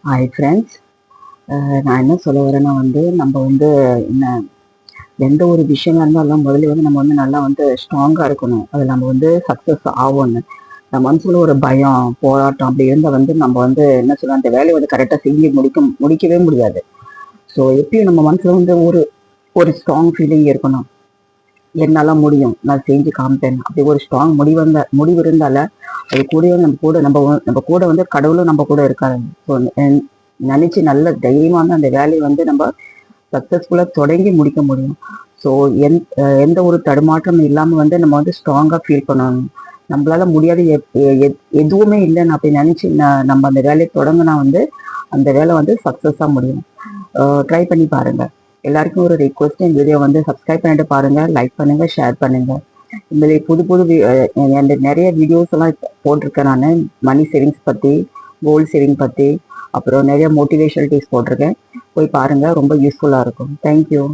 Hi friends. நான் என்ன சொல்ல வரேன்னா நம்ம என்ன எந்த ஒரு விஷயமா இருந்தாலும் முதல்ல நம்ம நல்லா ஸ்ட்ராங்காக இருக்கணும். அதில் நம்ம சக்ஸஸ் ஆகும்னு நம்ம மனசுல ஒரு பயம் போராட்டம் அப்படி இருந்தால் நம்ம என்ன சொல்ல அந்த வேலையை கரெக்டாக செஞ்சு முடிக்கவே முடியாது. ஸோ எப்பயும் நம்ம மனசுல ஒரு ஒரு ஸ்ட்ராங் ஃபீலிங் இருக்கணும். என்னால முடியும், நான் செஞ்சு காமிப்பேன் அப்படி ஒரு ஸ்ட்ராங் முடிவு இருந்தால அது கூடவே நம்ம கூட கடவுளும் நம்ம கூட இருக்காரு. ஸோ நினைச்சு நல்ல தைரியமா அந்த வேலையை நம்ம சக்சஸ்ஃபுல்லா தொடங்கி முடிக்க முடியும். ஸோ எந்த ஒரு தடுமாற்றம் இல்லாம நம்ம ஸ்ட்ராங்கா ஃபீல் பண்ணணும். நம்மளால முடியாது எதுவுமே இல்லைன்னு அப்படி நினைச்சு நம்ம அந்த வேலையை தொடங்கினா அந்த வேலை சக்சஸா முடியும். ட்ரை பண்ணி பாருங்க. எல்லாருக்கும் ஒரு ரிக்வஸ்ட், இந்த வீடியோ சப்ஸ்கிரைப் பண்ணிட்டு பாருங்க, லைக் பண்ணுங்க, ஷேர் பண்ணுங்க. இந்த புது புது நிறைய வீடியோஸ் எல்லாம் போட்டிருக்கேன். நான் மணி சேவிங்ஸ் பத்தி, கோல்டு சேவிங் பத்தி, அப்புறம் நிறைய மோட்டிவேஷனல் டிப்ஸ் போட்டிருக்கேன். போய் பாருங்க, ரொம்ப யூஸ்ஃபுல்லா இருக்கும். தேங்க்யூ.